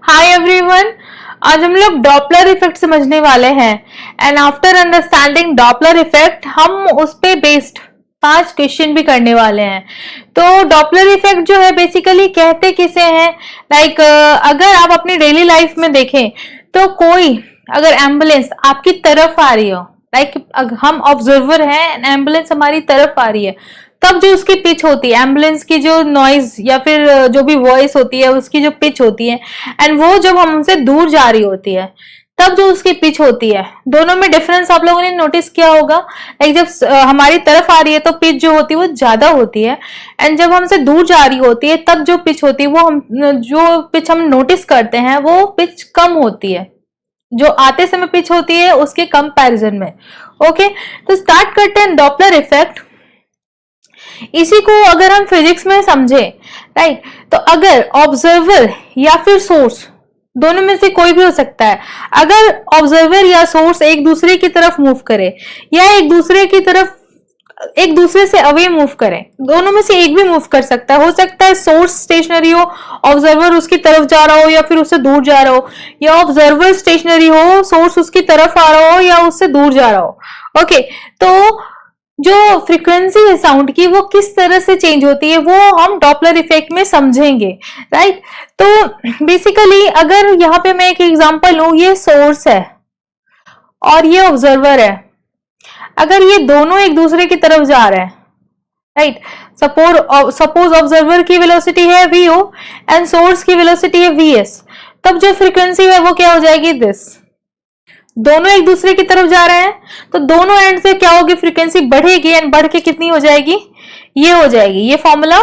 Hi everyone. आज हम लोग डॉपलर इफेक्ट समझने वाले हैं and after understanding Doppler effect हम उस पे बेस्ड 5 क्वेश्चन भी करने वाले हैं। तो डॉपलर इफेक्ट जो है बेसिकली कहते किसे हैं, लाइक अगर आप अपनी डेली लाइफ में देखें तो कोई अगर एम्बुलेंस आपकी तरफ आ रही हो, लाइक हम ऑब्जर्वर हैं, एम्बुलेंस हमारी तरफ आ रही है, तब जो उसकी पिच होती है, एम्बुलेंस की जो नॉइज या फिर जो भी वॉइस होती है उसकी जो पिच होती है, एंड वो जब हमसे दूर जा रही होती है तब जो उसकी पिच होती है, दोनों में डिफरेंस आप लोगों ने नोटिस किया होगा। लाइक जब हमारी तरफ आ रही है तो पिच जो होती है वो ज्यादा होती है, एंड जब हमसे दूर जा रही होती है तब जो पिच होती है वो जो पिच हम नोटिस करते हैं वो पिच कम होती है, जो आते समय पिच होती है उसके कंपैरिजन में। ओके, तो स्टार्ट करते हैं डॉपलर इफेक्ट। इसी को अगर हम फिजिक्स में समझे, राइट, तो अगर ऑब्जर्वर या फिर सोर्स, दोनों में से कोई भी हो सकता है, अगर ऑब्जर्वर या सोर्स एक दूसरे की तरफ मूव करे या एक दूसरे से अवे मूव करें, दोनों में से एक भी मूव कर सकता है। हो सकता है सोर्स स्टेशनरी हो, ऑब्जर्वर उसकी तरफ जा रहा हो या फिर उससे दूर जा रहा हो, या ऑब्जर्वर स्टेशनरी हो, सोर्स उसकी तरफ आ रहा हो या उससे दूर जा रहा हो। ओके, तो जो फ्रीक्वेंसी है साउंड की वो किस तरह से चेंज होती है वो हम डॉपलर इफेक्ट में समझेंगे, राइट। तो बेसिकली अगर यहाँ पे मैं एक एग्जांपल लूं, ये सोर्स है और ये ऑब्जर्वर है, अगर ये दोनों एक दूसरे की तरफ जा रहे हैं, राइट, सपोज ऑब्जर्वर की वेलोसिटी है vo एंड सोर्स की वेलोसिटी है vs, तब जो फ्रीक्वेंसी है वो क्या हो जाएगी, दिस। दोनों एक दूसरे की तरफ जा रहे हैं तो दोनों एंड से क्या होगी, फ्रीक्वेंसी बढ़ेगी एंड बढ़ के कितनी हो जाएगी, ये हो जाएगी। ये फॉर्मूला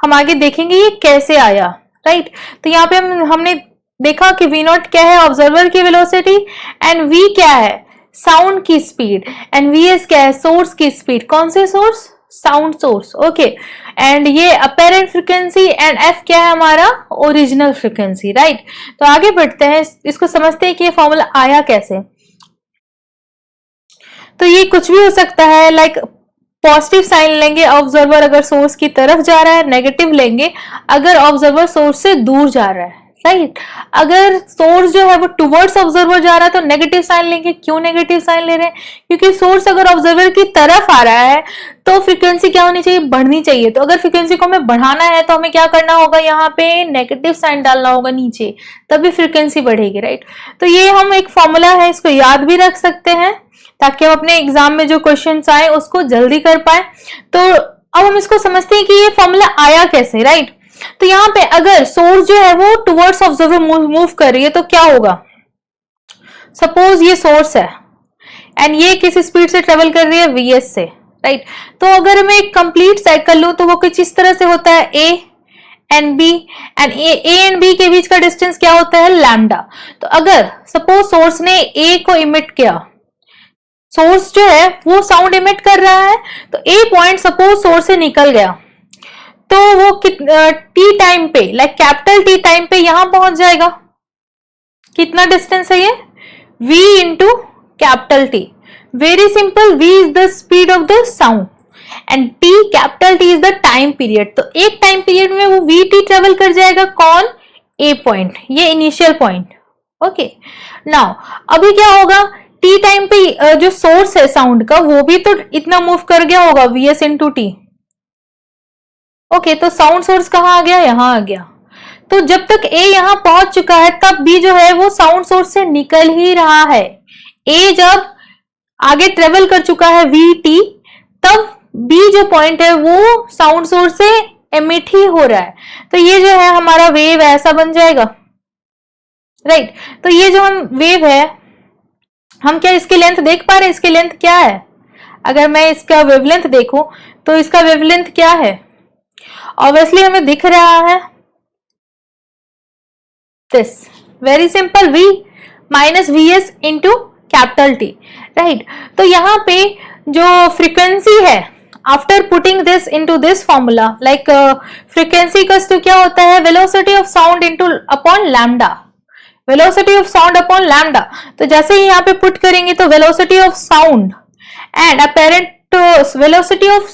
हम आगे देखेंगे ये कैसे आया, राइट। तो यहाँ पे हमने देखा कि v नॉट क्या है, ऑब्जर्वर की वेलोसिटी, एंड v क्या है, साउंड की स्पीड, एंड vs क्या है, सोर्स की स्पीड। कौन से source, sound source. Okay, and ये अपेरेंट फ्रीक्वेंसी, एंड f क्या है हमारा, ओरिजिनल फ्रीक्वेंसी, राइट। तो आगे बढ़ते हैं, इसको समझते हैं कि ये फॉर्मूला आया कैसे। तो ये कुछ भी हो सकता है, लाइक पॉजिटिव साइन लेंगे ऑब्जर्वर अगर सोर्स की तरफ जा रहा है, नेगेटिव लेंगे अगर ऑब्जर्वर सोर्स से दूर जा रहा है, राइट। अगर सोर्स जो है वो टुवर्ड्स ऑब्जर्वर जा रहा है तो नेगेटिव साइन लेंगे। क्यों नेगेटिव साइन ले रहे हैं, क्योंकि सोर्स अगर ऑब्जर्वर की तरफ आ रहा है तो फ्रीक्वेंसी क्या होनी चाहिए, बढ़नी चाहिए। तो अगर फ्रीक्वेंसी को हमें बढ़ाना है तो हमें क्या करना होगा, यहाँ पे नेगेटिव साइन डालना होगा नीचे, तभी फ्रीक्वेंसी बढ़ेगी, राइट। तो ये हम एक फॉर्मूला है, इसको याद भी रख सकते हैं ताकि हम अपने एग्जाम में जो क्वेश्चन आए उसको जल्दी कर पाए। तो अब हम इसको समझते हैं कि ये फॉर्मूला आया कैसे, राइट। तो यहाँ पे अगर सोर्स जो है वो टुवर्ड्स ऑब्जर्वर मूव कर रही है तो क्या होगा, सपोज ये सोर्स है एंड ये किस स्पीड से ट्रेवल कर रही है, vs से, राइट। तो अगर मैं एक कंप्लीट साइकिल लूं तो वो कुछ इस तरह से होता है, a and b, and a and b के बीच का डिस्टेंस क्या होता है, लैम्डा। तो अगर सपोज सोर्स ने a को इमिट किया, सोर्स जो है वो साउंड इमिट कर रहा है, तो a पॉइंट सपोज सोर्स से निकल गया तो वो टी टाइम पे, लाइक कैपिटल टी टाइम पे यहां पहुंच जाएगा। कितना डिस्टेंस है ये, v into capital T. Very simple, v is the speed of the sound and t, capital T is the time period. तो एक टाइम पीरियड में वो vt ट्रेवल कर जाएगा, कौन, a पॉइंट, ये इनिशियल पॉइंट। ओके, नाउ अभी क्या होगा, t टाइम पे जो सोर्स है साउंड का वो भी तो इतना मूव कर गया होगा, vs इंटू टी। ओके, तो साउंड सोर्स कहाँ आ गया, यहाँ आ गया। तो जब तक A यहाँ पहुंच चुका है तब B जो है वो साउंड सोर्स से निकल ही रहा है। A जब आगे ट्रेवल कर चुका है VT, तब B जो पॉइंट है वो साउंड सोर्स से एमिट ही हो रहा है। तो ये जो है हमारा वेव ऐसा बन जाएगा, राइट। तो ये जो हम वेव है, हम क्या इसकी लेंथ देख पा रहे हैं, इसकी लेंथ क्या है, अगर मैं इसका वेवलेंथ देखूं तो इसका वेवलेंथ क्या है, ऑब्वियसली हमें दिख रहा है this, very simple, v minus vs into capital T, right. तो यहाँ पे जो फ्रीक्वेंसी है, after putting this into this formula, like frequency का तो क्या होता है, velocity of sound into upon lambda, velocity of sound upon lambda. तो जैसे ही यहाँ पे पुट करेंगे तो velocity of sound and apparent velocity of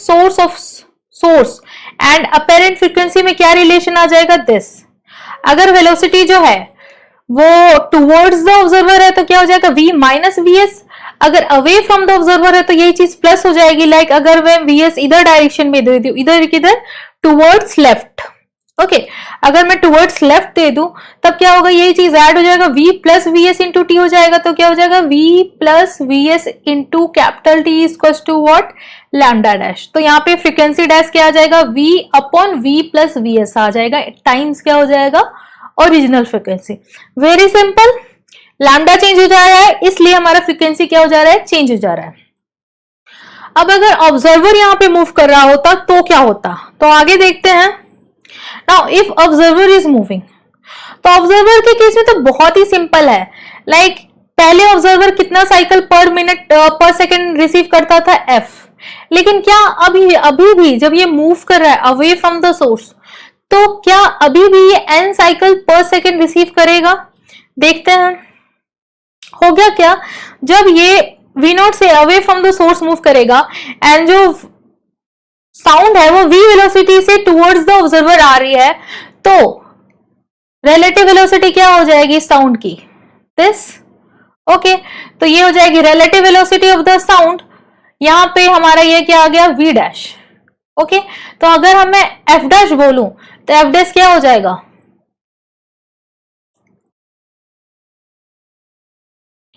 source and apparent frequency में क्या रिलेशन आ जाएगा, दिस। अगर वेलोसिटी जो है वो टुवर्ड्स द ऑब्जर्वर है तो क्या हो जाएगा v माइनस वीएस, अगर अवे फ्रॉम द ऑब्जर्वर है तो यही चीज प्लस हो जाएगी। लाइक अगर मैं वीएस इधर डायरेक्शन में दे दूं, इधर किधर, टुवर्ड्स लेफ्ट, ओके अगर मैं टुवर्ड्स लेफ्ट दे दूं तब क्या होगा, यही चीज ऐड हो जाएगा, v plus V S into T हो जाएगा, तो क्या हो जाएगा v plus V S into capital T equal to what, lambda dash. तो यहाँ पे फ्रीक्वेंसी डैश क्या आ जाएगा, v upon v plus V S आ जाएगा, टाइम्स क्या हो जाएगा, original frequency. Very simple, lambda change हो जा रहा है इसलिए हमारा फ्रीक्वेंसी क्या हो जा रहा है, चेंज हो जा रहा है। अब अगर ऑब्जर्वर यहाँ पे मूव कर रहा होता तो क्या होता, तो आगे देखते हैं। Now if observer is moving, तो ऑब्जर्वर के केस में तो बहुत ही सिंपल है। लाइक पहले ऑब्जर्वर कितना साइकिल पर मिनट पर सेकंड रिसीव करता था, f, लेकिन क्या अभी भी जब ये मूव कर रहा है अवे फ्रॉम द सोर्स, तो क्या अभी भी ये n साइकिल पर सेकंड रिसीव करेगा, देखते हैं हो गया क्या। जब ये v नॉट से away from the source move करेगा एंड जो साउंड है वो v वेलोसिटी से टुवर्ड्स द ऑब्जर्वर आ रही है, तो रिलेटिव वेलोसिटी क्या हो जाएगी साउंड की, दिस, ओके तो ये हो जाएगी relative velocity of the sound. यहां पे हमारा ये क्या आ गया, v डैश, ओके तो अगर हम मैं f डैश बोलूं तो f डैश क्या हो जाएगा,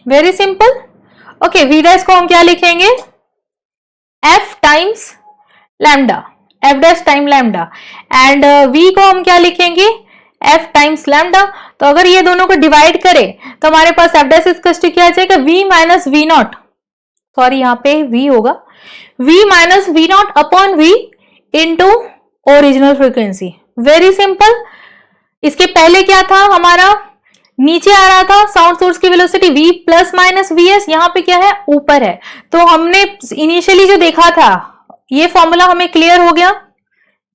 very simple, okay v dash को हम क्या लिखेंगे, f times lambda, f dash time lambda, and v को हम क्या लिखेंगे, f टाइम्स लैम्डा। तो अगर ये दोनों को डिवाइड करें तो हमारे पास f डैश इक्वल टू क्या आ जाएगा, v minus v naught, sorry यहाँ पे v होगा, v minus v naught upon v into original frequency. Very simple, इसके पहले क्या था हमारा, नीचे आ रहा था साउंड सोर्स की velocity v plus minus v s, यहाँ पे क्या है ऊपर है। तो हमने इनिशियली जो देखा था ये फॉर्मूला हमें क्लियर हो गया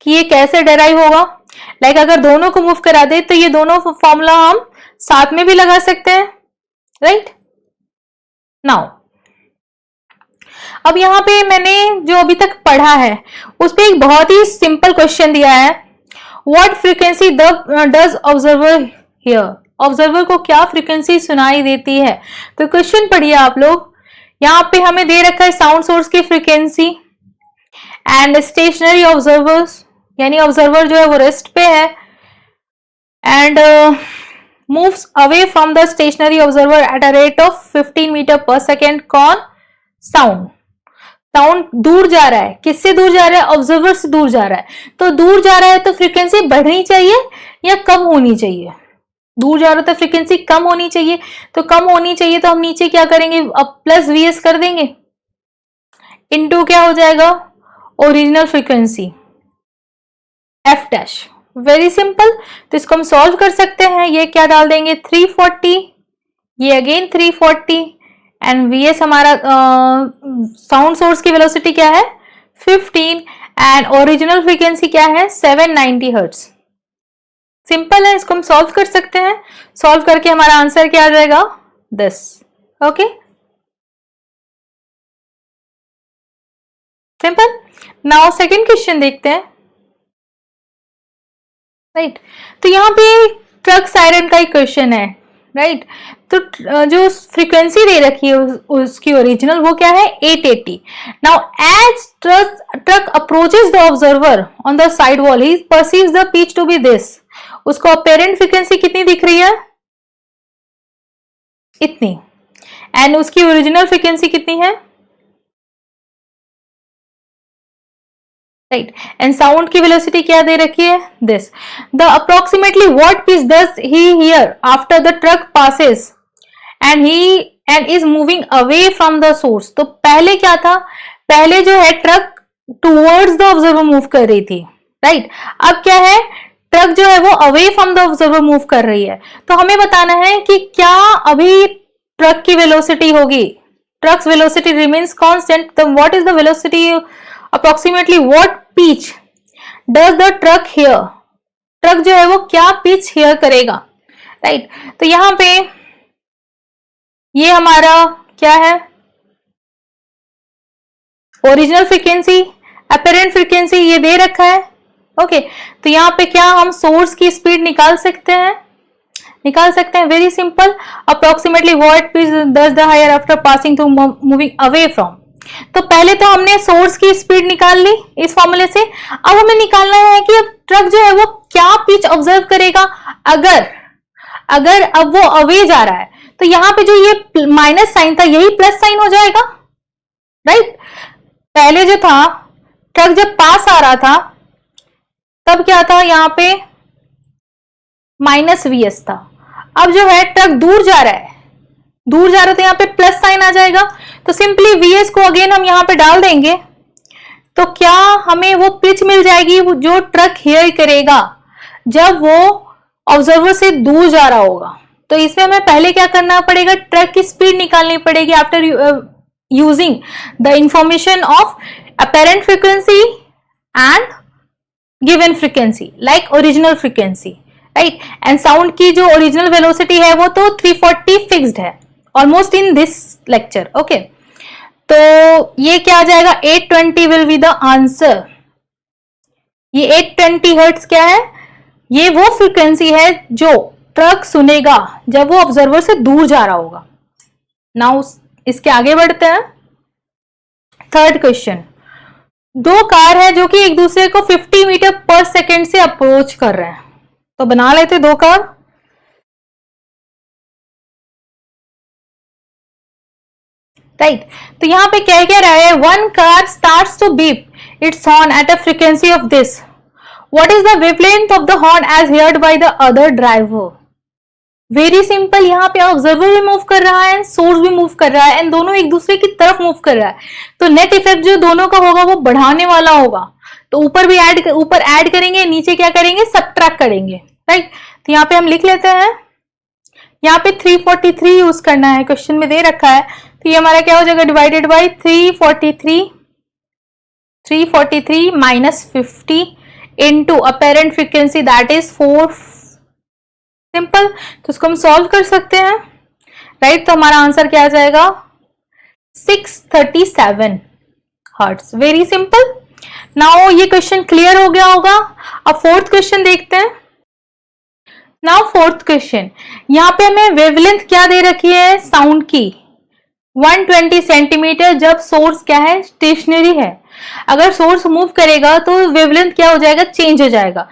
कि ये कैसे डेराइव होगा। लाइक अगर दोनों को मूव करा दे तो ये दोनों फॉर्मूला हम साथ में भी लगा सकते हैं, राइट। नाउ अब यहाँ पे मैंने जो अभी तक पढ़ा है उस पे एक बहुत ही सिंपल क्वेश्चन दिया है, what frequency does observer here, observer को क्या फ्रीक्वेंसी सुनाई देती है। तो क्वेश्चन पढ़िए आप लोग, यहाँ पे हमें दे रखा है साउंड सोर्स की फ्रीक्वेंसी एंड स्टेशनरी ऑब्जर्वर्स, यानी ऑब्जर्वर जो है वो रेस्ट पे है and moves away from the stationary observer at a rate of 15 meter per second. कौन, साउंड, साउंड दूर जा रहा है, किससे दूर जा रहा है, ऑब्जर्वर से दूर जा रहा है। तो दूर जा रहा है तो फ्रीक्वेंसी बढ़नी चाहिए या कम होनी चाहिए, दूर जा रहा है तो फ्रीक्वेंसी कम होनी चाहिए, तो कम होनी चाहिए तो हम नीचे क्या करेंगे, अब प्लस वी एस कर देंगे, इनटू क्या हो जाएगा original frequency F dash. Very simple, तो इसको हम सॉल्व कर सकते हैं, ये क्या डाल देंगे 340, ये अगेन 340 एंड वी एस हमारा साउंड सोर्स की वेलोसिटी क्या है 15 एंड ओरिजिनल फ्रीक्वेंसी क्या है 790 हर्ट्ज। सिंपल है, इसको हम सॉल्व कर सकते हैं, सॉल्व करके हमारा आंसर क्या आ जाएगा 10, okay simple. Now second question देखते हैं, राइट तो यहाँ पे ट्रक सायरन का एक क्वेश्चन है, राइट तो जो फ्रीक्वेंसी दे रखी है उसकी ओरिजिनल वो क्या है 880। Now as truck approaches the observer on the side wall he perceives the pitch to be this, उसको अपेरेंट फ्रीक्वेंसी कितनी दिख रही है, इतनी, एंड उसकी ओरिजिनल फ्रीक्वेंसी कितनी है, राइट एंड साउंड की वेलोसिटी क्या दे रखी है this. The approximately what pitch does he here after the truck passes and is moving away from the source. तो पहले क्या था, पहले जो है truck towards the observer move कर रही थी, राइट अब क्या है ट्रक जो है वो away from the observer move कर रही है। तो हमें बताना है कि क्या अभी ट्रक की वेलोसिटी होगी, ट्रक्स वेलोसिटी रिमेन्स कांस्टेंट, तो what is the velocity approximately what pitch does the truck here, truck जो है वो क्या पिच हियर करेगा, राइट तो यहां पे ये हमारा क्या है ओरिजिनल फ्रीक्वेंसी, अपेरेंट फ्रीक्वेंसी ये दे रखा है, ओके तो यहाँ पे क्या हम सोर्स की स्पीड निकाल सकते हैं, निकाल सकते हैं, very simple. Approximately what speed does the higher after passing through moving away from. तो पहले तो हमने सोर्स की स्पीड निकाल ली इस फॉर्मूले से। अब हमें निकालना है कि अब ट्रक जो है वो क्या पिच ऑब्जर्व करेगा। अगर अब वो अवे जा रहा है तो यहाँ पे जो ये माइनस साइन था यही प्लस साइन हो जाएगा, राइट। पहले जो था ट्रक जब पास आ रहा था तब क्या था, यहाँ पे माइनस वीएस था। अब जो है ट्रक दूर जा रहा है, तो यहाँ पे प्लस साइन आ जाएगा। तो सिंपली वीएस को अगेन हम यहाँ पे डाल देंगे, तो क्या हमें वो पिच मिल जाएगी जो ट्रक हेयर करेगा जब वो ऑब्जर्वर से दूर जा रहा होगा। तो इसमें हमें पहले क्या करना पड़ेगा, ट्रक की स्पीड निकालनी पड़ेगी after using the information of apparent frequency and given frequency like original frequency, right. And sound की जो ओरिजिनल वेलोसिटी है वो तो 340 फिक्स्ड है almost in this lecture, okay. तो ये क्या आ जाएगा, 820 विल बी द आंसर। ये 820 हर्ट्ज क्या है, ये वो फ्रीक्वेंसी है जो ट्रक सुनेगा जब वो ऑब्जर्वर से दूर जा रहा होगा। नाउ इसके आगे बढ़ते हैं। थर्ड क्वेश्चन, दो कार है जो कि एक दूसरे को 50 मीटर पर सेकेंड से अप्रोच कर रहे हैं। तो बना लेते दो कार। राइट, तो यहां पे क्या कह रहा है, one car starts to beep its horn at a frequency of this, what is the wavelength of the horn as heard by the other driver. Very simple, यहाँ पे ऑब्जर्वर भी मूव कर रहा है, सोर्स भी मूव कर रहा है, एंड दोनों एक दूसरे की तरफ मूव कर रहा है। तो नेट इफेक्ट जो दोनों का होगा वो बढ़ाने वाला होगा। तो ऊपर ऐड करेंगे, नीचे क्या करेंगे, सबट्रैक्ट करेंगे, राइट। तो यहाँ पे हम लिख लेते हैं, यहाँ पे 343 यूज करना है, क्वेश्चन में दे रखा है। तो ये हमारा क्या हो जाएगा, divided by 343 minus 50 into apparent frequency that is 4। Simple, तो इसको हम सॉल्व कर सकते हैं, राइट। तो हमारा आंसर क्या आ जाएगा, 637 हर्ट्ज। Very simple. नाउ ये क्वेश्चन क्लियर हो गया होगा। अब फोर्थ क्वेश्चन देखते हैं। नाउ फोर्थ क्वेश्चन, यहाँ पे हमें वेवलेंथ क्या दे रखी है साउंड की, 120 सेंटीमीटर, जब सोर्स क्या है, स्टेशनरी है। अगर सोर्स मूव करेगा तो वेवलेंथ क्या हो जाएगा, चेंज हो जाएगा।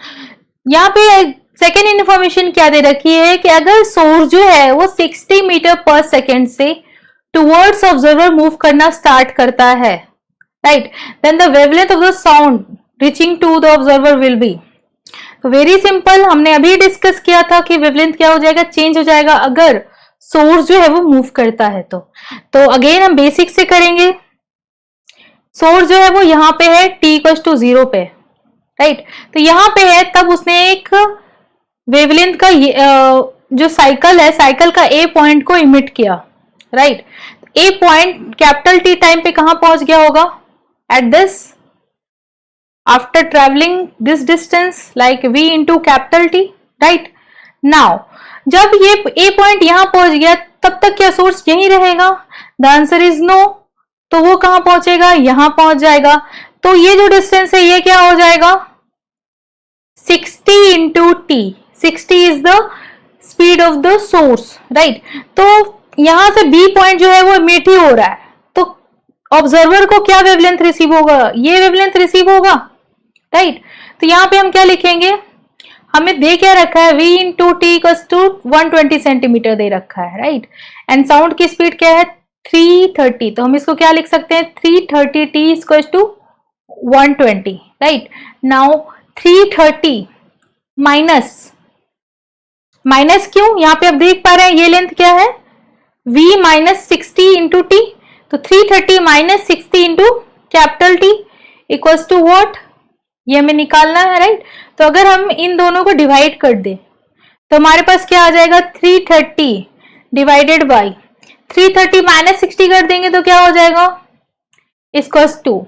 यहाँ पे सेकेंड इंफॉर्मेशन क्या दे रखी है कि अगर सोर्स जो है वो 60 मीटर पर सेकेंड से टुवर्ड्स ऑब्जर्वर मूव करना स्टार्ट करता है, right, then the wavelength of the sound reaching to the observer will be. तो वेरी सिंपल, हमने अभी डिस्कस किया था कि वेवलेंथ क्या हो जाएगा, चेंज हो जाएगा अगर सोर्स जो है वो मूव करता है। तो अगेन हम बेसिक से करेंगे। सोर्स जो है वो यहाँ पे है t=0 पे, राइट। तो यहाँ पे है, तब उसने एक वेवलेंथ का जो साइकिल है, साइकिल का ए पॉइंट को इमिट किया, राइट। ए पॉइंट कैपिटल टी टाइम पे कहां पहुंच गया होगा, at this, after travelling this distance like v into capital T, right. Now जब ये ए पॉइंट यहां पहुंच गया तब तक क्या सोर्स यहीं रहेगा, द आंसर इज नो। तो वो कहां पहुंचेगा, यहां पहुंच जाएगा। तो ये जो डिस्टेंस है ये क्या हो जाएगा, 60 into T. 60 is the speed of the source, right. तो यहां से बी पॉइंट जो है वो इमिट ही हो रहा है, तो ऑब्जर्वर को क्या वेवलेंथ रिसीव होगा, ये वेवलेंथ रिसीव होगा, राइट। तो यहाँ पे हम क्या लिखेंगे, हमें दे क्या रखा है, v into T equals to 120 centimetre दे रखा है, राइट। एंड साउंड की स्पीड क्या है, 330। तो हम इसको क्या लिख सकते हैं, 330 T equals to 120, right. Now 330 minus क्यों, यहाँ पे आप देख पा रहे हैं ये लेंथ क्या है, v माइनस 60 इंटू टी। तो 330 minus 60 into capital T equals to what, ये हमें निकालना है, राइट। तो अगर हम इन दोनों को डिवाइड कर दे तो हमारे पास क्या आ जाएगा, 330 डिवाइडेड बाई 330 माइनस 60 कर देंगे तो क्या हो जाएगा, equals to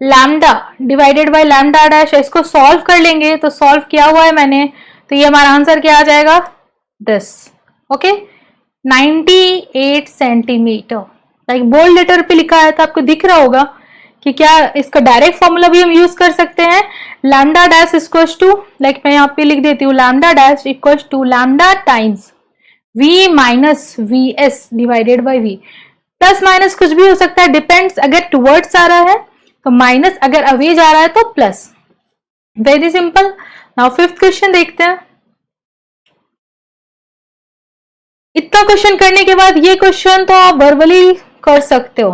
lambda divided by lambda dash. इसको सॉल्व कर लेंगे, तो सॉल्व किया हुआ है मैंने, तो ये हमारा आंसर क्या आ जाएगा, 10, okay, 98 centimeter. Like bold letter पे लिखा है तो आपको दिख रहा होगा कि क्या इसका डायरेक्ट फॉर्मूला भी हम यूज कर सकते हैं, lambda dash equals to, like मैं यहाँ पे लिख देती हूँ, lambda dash equals to lambda times v minus v s divided by v, plus minus कुछ भी हो सकता है, डिपेंड्स, अगर टुवर्ड्स आ रहा है तो माइनस, अगर अवे जा रहा है तो plus. Very simple. Now fifth question देखते हैं। इतना क्वेश्चन करने के बाद ये क्वेश्चन तो आप वर्बली कर सकते हो,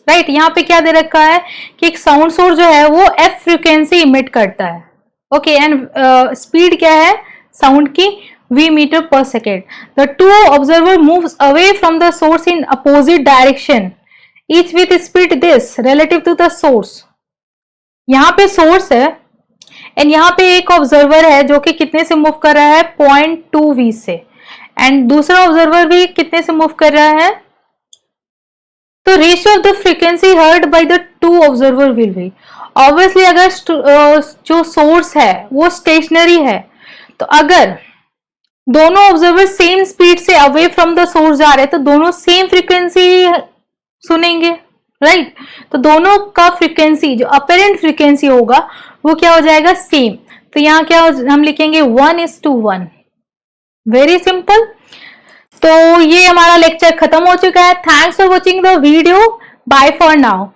राइट। यहाँ पे क्या दे रखा है कि एक साउंड सोर्स जो है वो एफ फ्रीक्वेंसी इमिट करता है, ओके, एंड स्पीड क्या है साउंड की, v meter per second. The two observer moves away from the source in opposite direction, each with speed this relative to the source. यहाँ पे सोर्स है and यहाँ पे एक ऑब्जर्वर है जो कि कितने से मूव कर रहा है, 0.2v से, एंड दूसरा ऑब्जर्वर भी कितने से मूव कर रहा है, तो ratio of the frequency heard by the two observer will B, obviously अगर जो सोर्स है वो स्टेशनरी है, तो अगर दोनों ऑब्जर्वर सेम स्पीड से अवे फ्रॉम द सोर्स जा रहे हैं तो दोनों सेम फ्रीक्वेंसी सुनेंगे, राइट। तो दोनों का फ्रीक्वेंसी जो अपेरेंट फ्रीक्वेंसी होगा वो क्या हो जाएगा, सेम। तो यहाँ क्या हम लिखेंगे 1:1। Very simple. तो ये हमारा लेक्चर खत्म हो चुका है। Thanks for watching the video. Bye for now.